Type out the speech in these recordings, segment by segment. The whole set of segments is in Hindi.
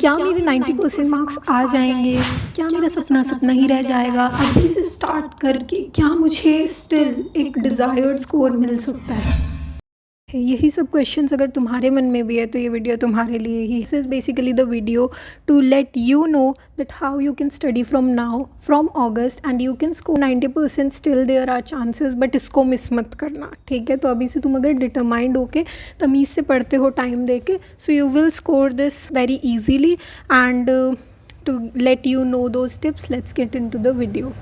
क्या मेरे 90% मार्क्स आ जाएंगे? क्या मेरा सपना सपना ही रह जाएगा? अभी से स्टार्ट करके क्या मुझे स्टिल एक डिज़ायर्ड स्कोर मिल सकता है? यही सब क्वेश्चंस अगर तुम्हारे मन में भी है तो ये वीडियो तुम्हारे लिए ही। This is basically the video to let you know that how you can study from now from August and you can score 90%। Still there are chances, but इसको मिस मत करना, ठीक है? तो अभी से तुम अगर डिटरमाइंड होके तमीज़ से पढ़ते हो टाइम दे के, so you will score this very easily. And to let you know those tips, let's get into the video.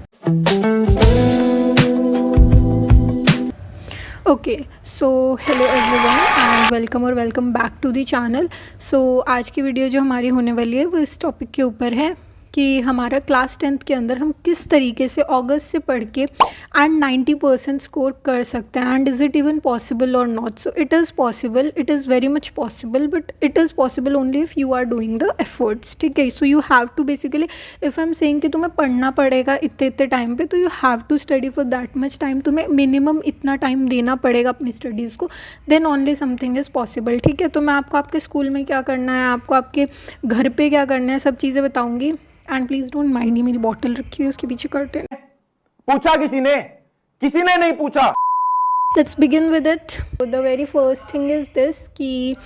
Okay, so hello everyone and welcome back to the channel. So आज की वीडियो जो हमारी होने वाली है वो इस टॉपिक के ऊपर है कि हमारा क्लास 10th के अंदर हम किस तरीके से अगस्त से पढ़ के एंड 90% स्कोर कर सकते हैं, and is it even possible और not. So it is possible, it is very much possible, but it is possible only if you are doing the efforts, ठीक है? So you have to basically, if I am saying कि तुम्हें पढ़ना पड़ेगा इतने टाइम पे, तो you have to study for that much time. तुम्हें मिनिमम इतना टाइम देना पड़ेगा अपनी स्टडीज़ को, then only something is possible, ठीक है? तो मैं आपको आपके स्कूल में क्या करना है, आपको आपके घर पे क्या करना है, सब चीज़ें बताऊँगी। एंड प्लीज डोंट माइंड, ये मेरी बॉटल रखी है उसके पीछे करते हैं। पूछा किसी ने नहीं पूछा। Let's begin with it. The very first thing is this कि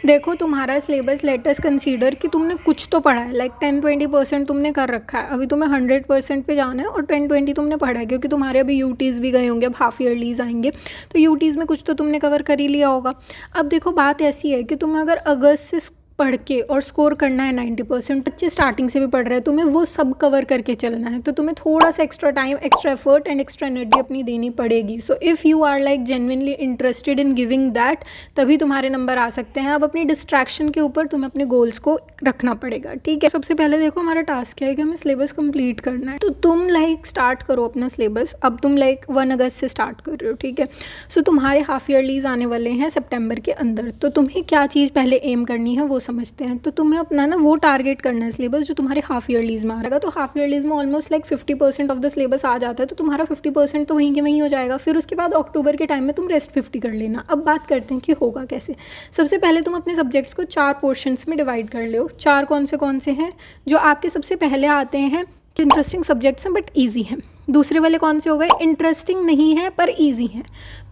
देखो तुम्हारा सिलेबस, लेट अस कंसीडर कि तुमने कुछ तो पढ़ा है, लाइक 10-20% तुमने कर रखा है। अभी तुम्हें 100% पे जाना है और 10-20 तुमने पढ़ा है, क्योंकि तुम्हारे अभी यूटीज़ भी गए होंगे, अब हाफ ईयरलीज आएंगे, तो यूटीज़ में कुछ तो तुमने कवर कर ही लिया होगा। अब देखो बात ऐसी है कि तुम अगर अगस्त से पढ़ के और स्कोर करना है 90%, बच्चे स्टार्टिंग से भी पढ़ रहे हैं, तुम्हें वो सब कवर करके चलना है, तो तुम्हें थोड़ा सा extra time, extra effort and extra energy अपनी देनी पड़ेगी। So if you are like genuinely interested in giving that, तभी तुम्हारे नंबर आ सकते हैं। अब अपनी डिस्ट्रैक्शन के ऊपर तुम्हें अपने गोल्स को रखना पड़ेगा, ठीक है? सबसे पहले देखो हमारा टास्क क्या है कि हमें सिलेबस कंप्लीट करना है। तो तुम लाइक स्टार्ट करो अपना सिलेबस। अब तुम लाइक 1 अगस्त से स्टार्ट कर रहे हो, ठीक है? सो तुम्हारे हाफ ईयरलीज आने वाले हैं सितंबर के अंदर, तो तुम्हें क्या चीज़ पहले एम करनी है वो समझते हैं। तो तुम्हें अपना ना वो टारगेट करना है सिलेबस जो तुम्हारे हाफ ईयरलीज में आ रहेगा। तो हाफ ईयरलीज में almost like 50% of the syllabus आ जाता है, तो तुम्हारा 50% तो वहीं के वहीं हो जाएगा। फिर उसके बाद अक्टूबर के टाइम में तुम रेस्ट 50 कर लेना। अब बात करते हैं कि होगा कैसे। सबसे पहले तुम अपने सब्जेक्ट्स को 4 पोर्शंस में डिवाइड कर लो। 4 कौन से हैं जो आपके सबसे पहले आते हैं कि इंटरेस्टिंग सब्जेक्ट्स हैं बट ईजी हैं। दूसरे वाले कौन से हो गए, इंटरेस्टिंग नहीं है पर ईजी हैं।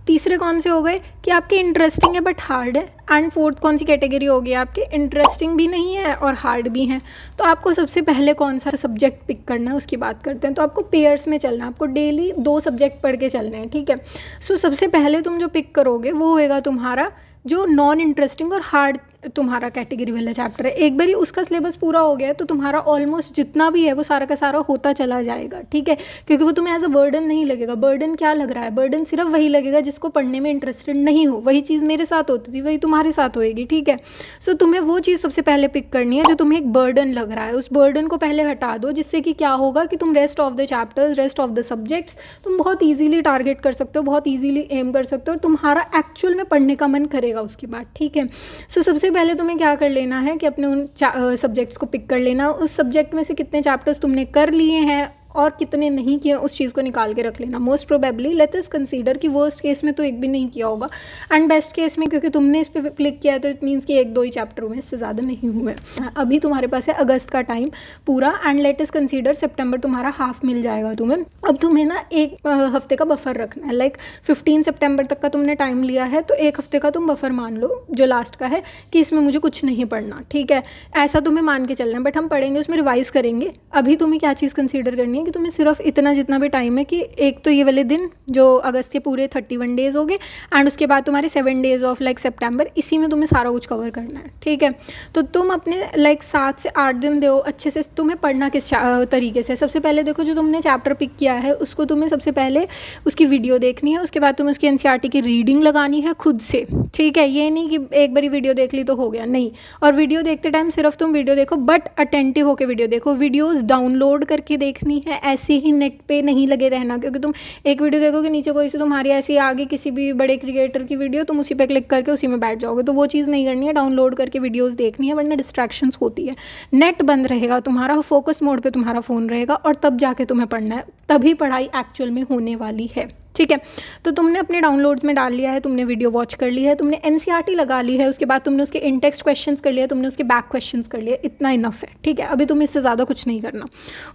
तीसरे कौन से हो गए कि आपके इंटरेस्टिंग है बट हार्ड है। एंड फोर्थ कौन सी कैटेगरी होगी, आपके इंटरेस्टिंग भी नहीं है और हार्ड भी हैं। तो आपको सबसे पहले कौन सा सब्जेक्ट पिक करना है उसकी बात करते हैं। तो आपको पेयर्स में चलना है, आपको डेली 2 सब्जेक्ट पढ़ के चलने हैं, ठीक है? सो सबसे पहले तुम जो पिक करोगे वो होएगा तुम्हारा जो नॉन इंटरेस्टिंग और हार्ड तुम्हारा कैटेगरी वाला चैप्टर है। एक बार ही उसका सिलेबस पूरा हो गया है तो तुम्हारा ऑलमोस्ट जितना भी है वो सारा का सारा होता चला जाएगा, ठीक है? क्योंकि वो तुम्हें एज अ बर्डन नहीं लगेगा। बर्डन क्या लग रहा है, बर्डन सिर्फ वही लगेगा जिसको पढ़ने में इंटरेस्टेड नहीं हो। वही चीज़ मेरे साथ होती थी, वही तुम्हारे साथ होएगी, ठीक है? सो तुम्हें वो चीज़ सबसे पहले पिक करनी है जो तुम्हें एक बर्डन लग रहा है। उस बर्डन को पहले हटा दो, जिससे कि क्या होगा कि तुम rest of the chapters, rest of the subjects तुम बहुत ईजिली टारगेट कर सकते हो, बहुत ईजिली एम कर सकते हो और तुम्हारा एक्चुअल में पढ़ने का मन करेगा उसके बाद, ठीक है? सो सबसे पहले तुम्हें क्या लेना है कि अपने उन सब्जेक्ट्स को पिक कर लेना। उस सब्जेक्ट में से कितने चैप्टर्स तुमने कर लिए हैं और कितने नहीं किए, उस चीज़ को निकाल के रख लेना। Most probably let us consider कि वर्स्ट केस में तो एक भी नहीं किया होगा, एंड बेस्ट केस में क्योंकि तुमने इस पर क्लिक किया है तो इट मीन्स कि 1-2 ही चैप्टर हुए, इससे ज़्यादा नहीं हुए। अभी तुम्हारे पास है अगस्त का टाइम पूरा, एंड लेट अस कंसीडर सितंबर तुम्हारा हाफ मिल जाएगा तुम्हें। अब तुम्हें ना एक हफ्ते का बफर रखना है, लाइक 15 सितंबर तक का तुमने टाइम लिया है, तो एक हफ्ते का तुम बफर मान लो जो लास्ट का है कि इसमें मुझे कुछ नहीं पढ़ना, ठीक है? ऐसा तुम्हें मान के चलना है, बट हम पढ़ेंगे उसमें रिवाइज करेंगे। अभी तुम्हें क्या चीज़ कंसीडर करनी है कि तुम्हें सिर्फ इतना जितना भी टाइम है कि एक तो ये वाले दिन जो अगस्त के पूरे 31 डेज हो गए, एंड उसके बाद तुम्हारे 7 डेज ऑफ लाइक सितंबर, इसी में तुम्हें सारा कुछ कवर करना है, ठीक है? तो तुम अपने लाइक 7 से 8 दिन दो अच्छे से। तुम्हें पढ़ना किस तरीके से, सबसे पहले देखो जो तुमने चैप्टर पिक किया है उसको तुम्हें सबसे पहले उसकी वीडियो देखनी है, उसके बाद तुम्हें उसकी एनसीईआरटी की रीडिंग लगानी है खुद से, ठीक है? ये नहीं कि एक बारी वीडियो देख ली तो हो गया, नहीं। और वीडियो देखते टाइम सिर्फ तुम वीडियो देखो, बट अटेंटिव होकर वीडियो देखो। वीडियोज़ डाउनलोड करके देखनी है, ऐसे ही नेट पे नहीं लगे रहना, क्योंकि तुम एक वीडियो देखोगे नीचे कोई सी तुम्हारी ऐसी आगे किसी भी बड़े क्रिएटर की वीडियो, तुम उसी पे क्लिक करके उसी में बैठ जाओगे, तो वो चीज़ नहीं करनी है। डाउनलोड करके वीडियोस देखनी है, वरना डिस्ट्रैक्शंस होती है। नेट बंद रहेगा तुम्हारा, फोकस मोड पे तुम्हारा फ़ोन रहेगा, और तब जाके तुम्हें पढ़ना है, तभी पढ़ाई एक्चुअल में होने वाली है, ठीक है। तो तुमने अपने डाउनलोड्स में डाल लिया है, तुमने वीडियो वॉच कर ली है, तुमने एनसीईआरटी लगा ली है, उसके बाद तुमने उसके इन टेक्स्ट क्वेश्चंस कर लिए, तुमने उसके बैक क्वेश्चंस कर लिए, इतना इनफ है, ठीक है। अभी तुम्हें इससे ज़्यादा कुछ नहीं करना।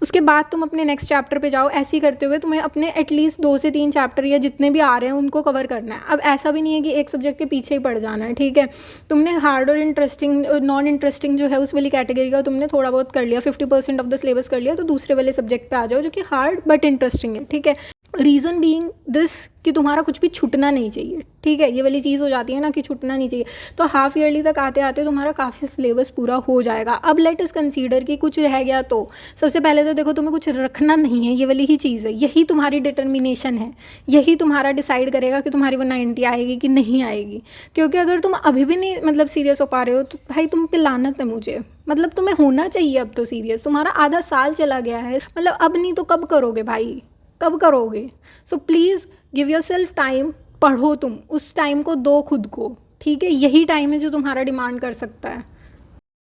उसके बाद तुम अपने नेक्स्ट चैप्टर पे जाओ। ऐसे ही करते हुए तुम्हें अपने एटलीस्ट 2 से 3 चैप्टर या जितने भी आ रहे हैं उनको कवर करना है। अब ऐसा भी नहीं है कि एक सब्जेक्ट के पीछे ही पड़ जाना है, ठीक है। तुमने हार्ड और इंटरेस्टिंग नॉन इंटरेस्टिंग जो है उस वाली कैटेगरी का तुमने थोड़ा बहुत कर लिया, 50% ऑफ द सिलेबस कर लिया, तो दूसरे वाले सब्जेक्ट पे आ जाओ जो कि हार्ड बट इंटरेस्टिंग है, ठीक है। रीज़न बीइंग दिस कि तुम्हारा कुछ भी छूटना नहीं चाहिए, ठीक है। ये वाली चीज़ हो जाती है ना कि छूटना नहीं चाहिए। तो हाफ ईयरली तक आते आते तुम्हारा काफ़ी सिलेबस पूरा हो जाएगा। अब लेट अस कंसीडर कि कुछ रह गया, तो सबसे पहले तो देखो तुम्हें कुछ रखना नहीं है, ये वाली ही चीज़ है। यही तुम्हारी डिटर्मिनेशन है, यही तुम्हारा डिसाइड करेगा कि तुम्हारी वो 90 आएगी कि नहीं आएगी। क्योंकि अगर तुम अभी भी नहीं मतलब सीरियस हो पा रहे हो तो भाई तुम पे लानत है मुझे। मतलब तुम्हें होना चाहिए अब तो सीरियस। तुम्हारा आधा साल चला गया है, मतलब अब नहीं तो कब करोगे भाई, कब करोगे। So please give your self time, पढ़ो तुम, उस टाइम को दो खुद को, ठीक है। यही टाइम है जो तुम्हारा डिमांड कर सकता है।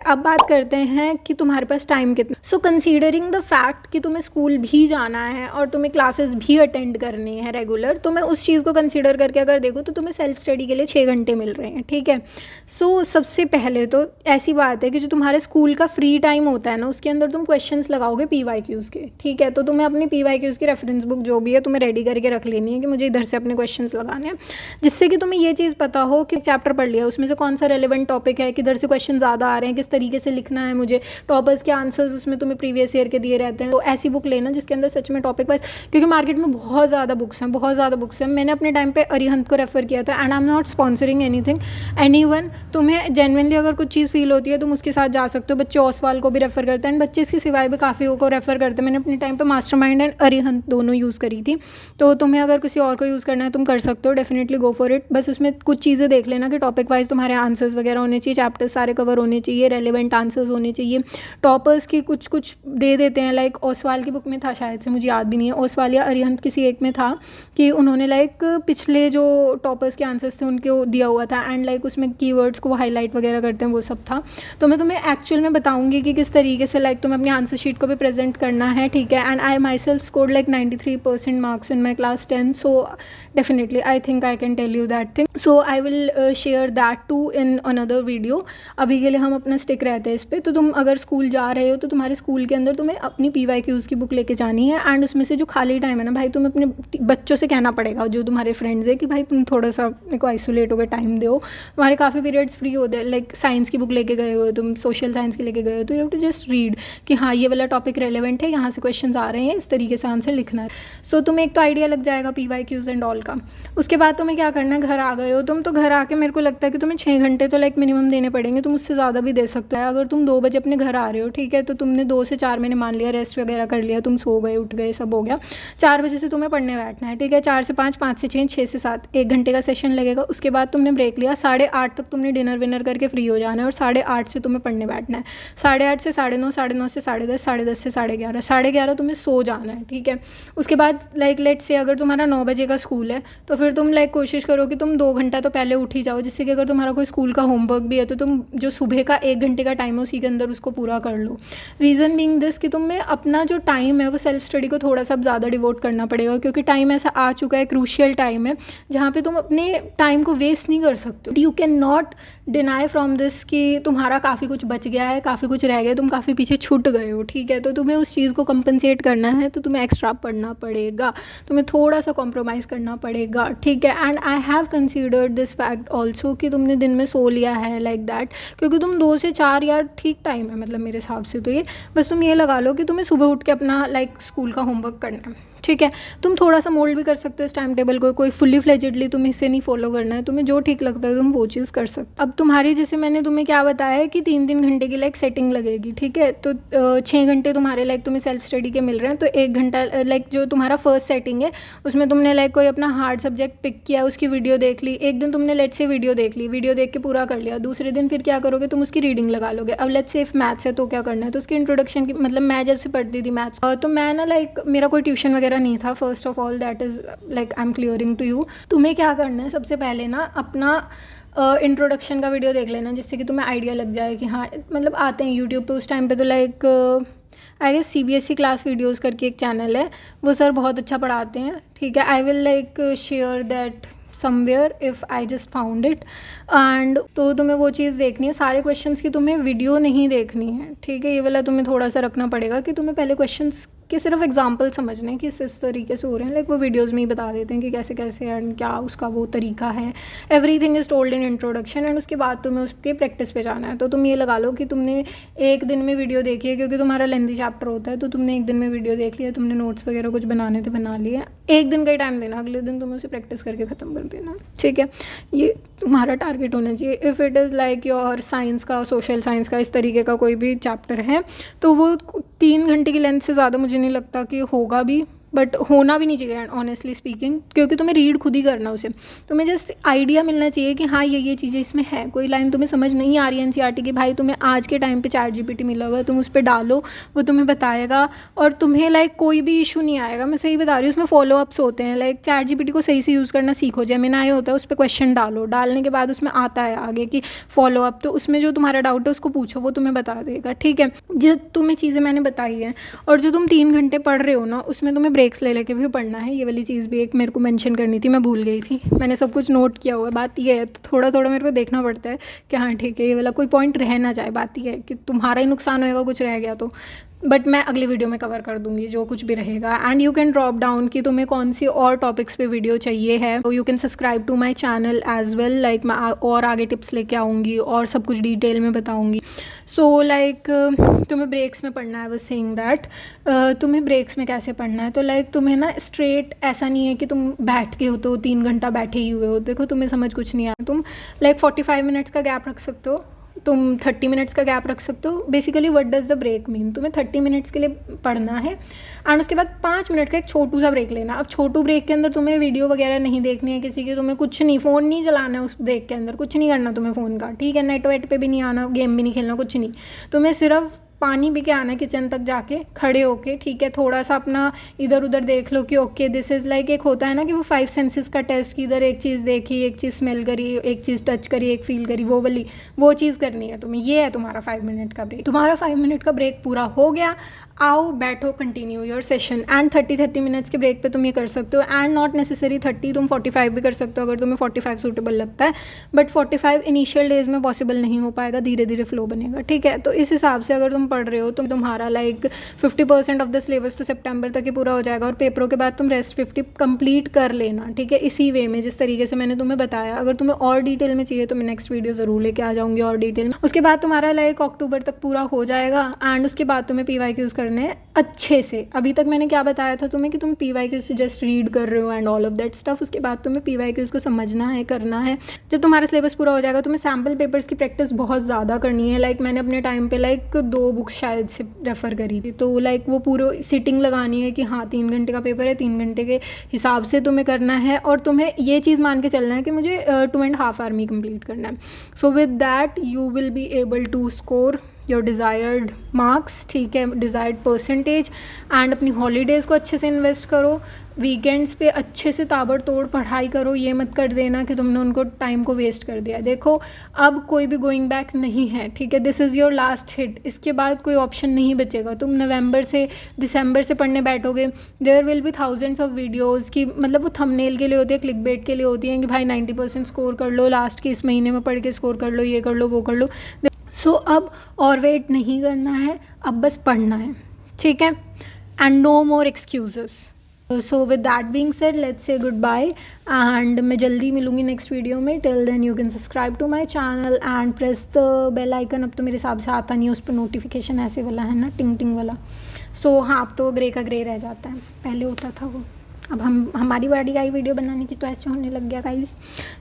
अब बात करते हैं कि तुम्हारे पास टाइम कितना। सो कंसीडरिंग द फैक्ट कि तुम्हें स्कूल भी जाना है और तुम्हें क्लासेस भी अटेंड करनी है रेगुलर, तो मैं उस चीज़ को कंसीडर करके अगर देखूँ तो तुम्हें सेल्फ स्टडी के लिए 6 घंटे मिल रहे हैं, ठीक है। सो सबसे पहले तो ऐसी बात है कि जो तुम्हारे स्कूल का फ्री टाइम होता है ना, उसके अंदर तुम क्वेश्चंस लगाओगे PYQs के, ठीक है। तो तुम्हें अपनी PYQs की रेफरेंस बुक जो भी है तुम्हें रेडी करके रख लेनी है कि मुझे इधर से अपने क्वेश्चंस लगाने हैं, जिससे कि तुम्हें ये चीज़ पता हो कि चैप्टर पढ़ लिया उसमें से कौन सा रेलिवेंट टॉपिक है, किधर से क्वेश्चन ज़्यादा आ रहे हैं, किस तरीके से लिखना है मुझे, टॉपर्स के आंसर्स उसमें तुम्हें प्रीवियस ईयर के दिए रहते हैं। तो ऐसी बुक लेना जिसके अंदर सच में टॉपिक वाइज, क्योंकि मार्केट में बहुत ज़्यादा बुक्स हैं, बहुत ज़्यादा बुक्स हैं। मैंने अपने टाइम पे अरिहंत को रेफर किया था, and I am not sponsoring anything anyone. तुम्हें जेन्युइनली अगर कुछ चीज़ फील होती है तुम उसके साथ जा सकते हो। बच्चे ओसवाल को भी रेफर करते हैं, एंड बच्चे इसके सिवाय भी काफ़ी को रेफर करते हैं। मैंने अपने टाइम पे मास्टरमाइंड एंड अरिहंत दोनों यूज़ करी थी। तो तुम्हें अगर किसी और को यूज़ करना है तुम कर सकते हो, डेफिनेटली गो फॉर इट। बस उसमें कुछ चीज़ें देख लेना कि टॉपिक वाइज तुम्हारे आंसर्स वगैरह होने चाहिए, चैप्टर्स सारे कवर होने चाहिए, रेलिवेंट आंसर्स होने चाहिए। टॉपर्स की कुछ कुछ दे देते हैं, लाइक ओसवाल की बुक में था शायद से, मुझे याद भी नहीं है, ओसवाल या अरिहंत किसी एक में था कि उन्होंने लाइक पिछले जो टॉपर्स के आंसर्स थे उनको दिया हुआ था, एंड लाइक उसमें कीवर्ड्स को वो हाईलाइट वगैरह करते हैं, वो सब था। तो मैं तुम्हें एक्चुअल में बताऊंगी कि किस तरीके से लाइक तुम्हें अपनी आंसर शीट को भी प्रेजेंट करना है, ठीक है। And I myself scored like 93% marks in my class 10, so definitely I think I can tell you that thing. So I will share that too in another video. अभी के लिए हम अपना स्टिक रहते हैं इस पर। तो तुम अगर स्कूल जा रहे हो तो तुम्हारे स्कूल के अंदर तुम्हें अपनी PYQs की बुक लेके जानी है, एंड उसमें से जो खाली टाइम है ना भाई, तुम्हें अपने बच्चों से कहना पड़ेगा जो तुम्हारे फ्रेंड्स है कि भाई तुम थोड़ा सा मेरे को आइसोलेट होकर टाइम दो। तुम्हारे काफ़ी पीरियड्स फ्री होते हैं, लाइक साइंस की बुक लेके गए हो तुम, सोशल साइंस की लेके गए हो, तो you have to just read कि हाँ ये वाला टॉपिक रेलिवेंट है, यहाँ से क्वेश्चन आ रहे हैं, इस तरीके से आंसर लिखना है। सो तुम्हें एक तो आइडिया लग जाएगा PYQs एंड ऑल का। उसके बाद तुम्हें क्या करना है, घर आ गए हो तुम, तो घर आके मेरे को लगता है कि तुम्हें 6 घंटे तो लाइक मिनिमम देने पड़ेंगे। तुम उससे ज़्यादा भी दे सकते हो। अगर तुम 2 बजे अपने घर आ रहे हो, ठीक है, तो तुमने 2 से 4 मैंने मान लिया रेस्ट वगैरह कर लिया, तुम सो गए उठ गए सब हो गया, 4 बजे से तुम्हें पढ़ने बैठना है, ठीक है। 4 से 5, 5 से 6, 6 से 7, 1 घंटे का सेशन लगेगा। उसके बाद तुमने ब्रेक लिया, 8:30 तक तुमने डिनर विनर करके फ्री हो जाना है, और 8:30 से तुम्हें पढ़ने बैठना है। 8:30 से 9:30, 9:30 से 10:30, 10:30 से 11:30, 11:30 तुम्हें सो जाना है, ठीक है। उसके बाद लाइक लेट से अगर तुम्हारा 9 बजे का स्कूल है तो फिर तुम लाइक कोशिश करो कि तुम 2 घंटा तो पहले उठ ही जाओ, जिससे कि अगर तुम्हारा कोई स्कूल का होमवर्क भी है तो तुम जो सुबह का 1 घंटे का टाइम है उसी के अंदर उसको पूरा कर लो। रीज़न बीइंग दिस कि तुम्हें अपना जो टाइम है वो सेल्फ स्टडी को थोड़ा सा ज़्यादा डिवोट करना पड़ेगा, क्योंकि टाइम ऐसा आ चुका है, क्रूशियल टाइम है जहाँ पे तुम अपने टाइम को वेस्ट नहीं कर सकते। You can not deny from this कि तुम्हारा काफ़ी कुछ बच गया है, काफ़ी कुछ रह गया, तुम काफ़ी पीछे छूट गए हो, ठीक है। तो तुम्हें उस चीज़ को कंपनसेट करना है, तो तुम्हें एक्स्ट्रा पढ़ना पड़ेगा, तुम्हें थोड़ा सा कॉम्प्रोमाइज़ करना पड़ेगा, ठीक है। And I have considered this fact also कि तुमने दिन में सो लिया है लाइक दैट, क्योंकि तुम 2 से 4 यार ठीक टाइम है मतलब मेरे हिसाब से। तो ये बस तुम ये लगा लो कि तुम्हें सुबह उठ के अपना लाइक स्कूल का होमवर्क करना है, ठीक है। तुम थोड़ा सा मोल्ड भी कर सकते हो इस टाइम टेबल को, कोई फुल्ली फ्लेजेडली तुम इसे नहीं फॉलो करना है, तुम्हें जो ठीक लगता है तुम वो चीज़ कर सकते हो। अब तुम्हारी जैसे मैंने तुम्हें क्या बताया है कि 3-3 घंटे की लाइक सेटिंग लगेगी, ठीक है। तो 6 घंटे तुम्हारे लाइक तुम्हें सेल्फ स्टडी के मिल रहे हैं, तो 1 घंटा लाइक जो तुम्हारा फर्स्ट सेटिंग है उसमें तुमने लाइक कोई अपना हार्ड सब्जेक्ट पिक किया, उसकी वीडियो देख ली। एक दिन तुमने लेट से वीडियो देख ली, वीडियो देख के पूरा कर लिया, दूसरे दिन फिर क्या करोगे, तुम उसकी रीडिंग लगा लोगे। अब लेट्स से इफ मैथ्स है तो क्या करना है, तो उसकी इंट्रोडक्शन की मतलब मैं जैसे पढ़ती थी मैथ्स, तो मैं ना लाइक मेरा कोई ट्यूशन वगैरह नहीं था, first of all that is like I am clearing to you. तुम्हें क्या करना है, सबसे पहले ना अपना इंट्रोडक्शन का वीडियो देख लेना, जिससे कि तुम्हें आइडिया लग जाए कि हाँ मतलब आते हैं यूट्यूब पे उस टाइम पे तो like I guess CBSE class videos करके एक चैनल है, वो सर बहुत अच्छा पढ़ाते हैं, ठीक है। I will like share that somewhere if I just found it. And तो तुम्हें वो चीज़ देखनी है, सारे क्वेश्चंस की तुम्हें वीडियो नहीं देखनी है, ठीक है। ये वाला तुम्हें थोड़ा सा रखना पड़ेगा कि तुम्हें पहले क्वेश्चंस के सिर्फ एग्जाम्पल समझने कि इस तरीके से हो रहे हैं, लाइक वो वीडियोज़ में ही बता देते हैं कि कैसे कैसे एंड क्या उसका वो तरीका है। Everything is told in introduction and उसके बाद तुम्हें उसके प्रैक्टिस पे जाना है। तो तुम ये लगा लो कि तुमने एक दिन में वीडियो देखी है, क्योंकि तुम्हारा लेंथी चैप्टर होता है, तो तुमने एक दिन में वीडियो देख लिया, तुमने नोट्स वगैरह कुछ बनाने थे बना लिए, एक दिन का ही टाइम देना, अगले दिन तुम्हें उसे प्रैक्टिस करके ख़त्म कर देना, ठीक है। ये तुम्हारा टारगेट होना चाहिए। If it is like your science का, सोशल साइंस का, इस तरीके का कोई भी चैप्टर है, तो वो 3 घंटे की लेंथ से ज़्यादा मुझे नहीं लगता कि होगा भी, बट होना भी नहीं चाहिए ऑनेस्टली स्पीकिंग, क्योंकि तुम्हें रीड खुद ही करना उसे। तुम्हें जस्ट आइडिया मिलना चाहिए कि हाँ ये चीज़ें इसमें है। कोई लाइन तुम्हें समझ नहीं आ रही है एनसीईआरटी की, भाई तुम्हें आज के टाइम पे ChatGPT मिला हुआ है, तुम उस पर डालो, वो तुम्हें बताएगा और तुम्हें लाइक कोई भी इशू नहीं आएगा। मैं सही बता रही हूँ, उसमें फॉलोअप्स होते हैं। लाइक ChatGPT को सही से यूज़ करना सीखो। जेमिनाई होता है, उस पर क्वेश्चन डालो, डालने के बाद उसमें आता है आगे की फॉलोअप, तो उसमें जो तुम्हारा डाउट है उसको पूछो, वो तुम्हें बता देगा, ठीक है। जो तुम्हें चीज़ें मैंने बताई हैं और जो तुम 3 घंटे पढ़ रहे हो ना, उसमें तुम्हें ब्रेक्स ले लेके भी पढ़ना है। ये वाली चीज़ भी एक मेरे को मेंशन करनी थी, मैं भूल गई थी। मैंने सब कुछ नोट किया हुआ है। बात ये है, तो थोड़ा थोड़ा मेरे को देखना पड़ता है कि हाँ ठीक है, ये वाला कोई पॉइंट रह ना जाए। बात ये है कि तुम्हारा ही नुकसान होएगा कुछ रह गया तो, बट मैं अगली वीडियो में कवर कर दूंगी जो कुछ भी रहेगा। And you can drop down कि तुम्हें कौन सी और टॉपिक्स पे वीडियो चाहिए है, तो you can subscribe to my channel as well. Like मैं और आगे टिप्स लेके आऊँगी और सब कुछ डिटेल में बताऊँगी। सो लाइक तुम्हें ब्रेक्स में पढ़ना है, वो सेइंग दैट तुम्हें ब्रेक्स में कैसे पढ़ना है। तो लाइक तुम्हें ना स्ट्रेट ऐसा नहीं है कि तुम बैठ के हो तो 3 घंटा बैठे ही हुए हो, देखो तुम्हें समझ कुछ नहीं आया। तुम लाइक 45 मिनट्स का गैप रख सकते हो, तुम 30 मिनट्स का गैप रख सकते हो। Basically what does the break mean, तुम्हें 30 मिनट्स के लिए पढ़ना है एंड उसके बाद 5 मिनट का एक छोटू सा ब्रेक लेना। अब छोटू ब्रेक के अंदर तुम्हें वीडियो वगैरह नहीं देखनी है किसी की, तुम्हें कुछ नहीं, फ़ोन नहीं चलाना है उस ब्रेक के अंदर, कुछ नहीं करना तुम्हें फ़ोन का, ठीक है। नेट वेट पे भी नहीं आना, गेम भी नहीं खेलना, कुछ नहीं। तुम्हें सिर्फ पानी पी के आना है किचन तक जाके खड़े होके, ठीक है। थोड़ा सा अपना इधर उधर देख लो कि ओके दिस इज़ लाइक, एक होता है ना कि वो 5 सेंसेस का टेस्ट, कि इधर एक चीज़ देखी, एक चीज़ स्मेल करी, एक चीज़ टच करी, एक फील करी, वो वाली वो चीज़ करनी है तुम्हें। ये है तुम्हारा 5 मिनट का ब्रेक। तुम्हारा 5 मिनट का ब्रेक पूरा हो गया, आओ बैठो, continue your session. And 30 minutes के ब्रेक पे तुम ये कर सकते हो, एंड नॉट नेसेसरी 30, तुम 45 भी कर सकते हो अगर तुम्हें 45 सूटेबल लगता है। बट 45 इनिशियल डेज में पॉसिबल नहीं हो पाएगा, धीरे धीरे फ्लो बनेगा, ठीक है। तो इस हिसाब से अगर तुम पढ़ रहे हो तो तुम्हारा लाइक 50% ऑफ द सिलेबस तो सितंबर तक ही पूरा हो जाएगा और पेपरों के बाद तुम रेस्ट 50 कंप्लीट कर लेना, ठीक है। इसी वे में जिस तरीके से मैंने तुम्हें बताया। अगर तुम्हें और डिटेल में चाहिए तो मैं नेक्स्ट वीडियो ज़रूर लेके आ जाऊँगी और डिटेल में। उसके बाद तुम्हारा लाइक अक्टूबर तक पूरा हो जाएगा एंड उसके बाद तुम्हें PYQs करने हैं अच्छे से। अभी तक मैंने क्या बताया था तुम्हें कि तुम PYQs से जस्ट रीड कर रहे हो and all of that stuff. उसके बाद तुम्हें PYQs को समझना है, करना है। जब तुम्हारा सिलेबस पूरा हो जाएगा तुम्हें सैम्पल पेपर्स की प्रैक्टिस बहुत ज़्यादा करनी है। लाइक मैंने अपने टाइम पे लाइक 2 बुक्स शायद से रेफ़र करी थी, तो लाइक वो पूरी सिटिंग लगानी है कि हाँ 3 घंटे का पेपर है, 3 घंटे के हिसाब से तुम्हें करना है और तुम्हें ये चीज़ मान के चलना है कि मुझे 2.5 आवर में कंप्लीट करना है। So with that you will be able to score your desired marks, ठीक है, डिज़ायर्ड परसेंटेज। एंड अपनी हॉलीडेज़ को अच्छे से इन्वेस्ट करो, वीकेंड्स पे अच्छे से ताबड़तोड़ पढ़ाई करो। ये मत कर देना कि तुमने उनको टाइम को वेस्ट कर दिया। देखो अब कोई भी गोइंग बैक नहीं है, ठीक है। This is your last hit, इसके बाद कोई ऑप्शन नहीं बचेगा। तुम नवंबर से दिसंबर से पढ़ने बैठोगे, there will be thousands of videos की, मतलब वो थंबनेल के लिए होती है, क्लिकबेट के लिए होती हैं कि भाई 90% स्कोर कर लो, लास्ट के इस महीने में पढ़ के स्कोर कर लो, ये कर लो, वो कर लो। सो अब और वेट नहीं करना है, अब बस पढ़ना है, ठीक है। And no more excuses. So with that being said let's say goodbye and मैं जल्दी मिलूंगी नेक्स्ट वीडियो में। Till then you can subscribe to my channel and press the bell icon. अब तो मेरे हिसाब से आता नहीं है उस पर नोटिफिकेशन, ऐसे वाला है ना, टिंग टिंग वाला। सो हाँ अब तो ग्रे का ग्रे रह जाता है, पहले होता था वो। अब हमारी बारी आई वीडियो बनाने की तो ऐसे होने लग गया गाइस।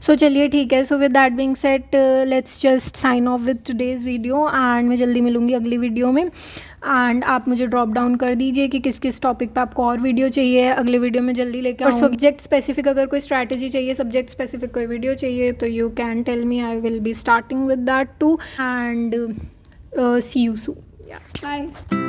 सो चलिए ठीक है। So with that being said let's just sign off with today's video and मैं जल्दी मिलूंगी अगली वीडियो में। एंड आप मुझे ड्रॉप डाउन कर दीजिए कि किस किस टॉपिक पे आपको और वीडियो चाहिए, अगले वीडियो में जल्दी लेकर। और सब्जेक्ट स्पेसिफिक अगर कोई स्ट्रैटेजी चाहिए, सब्जेक्ट स्पेसिफिक कोई वीडियो चाहिए तो you can tell me, I will be starting with that too. And see you soon, bye.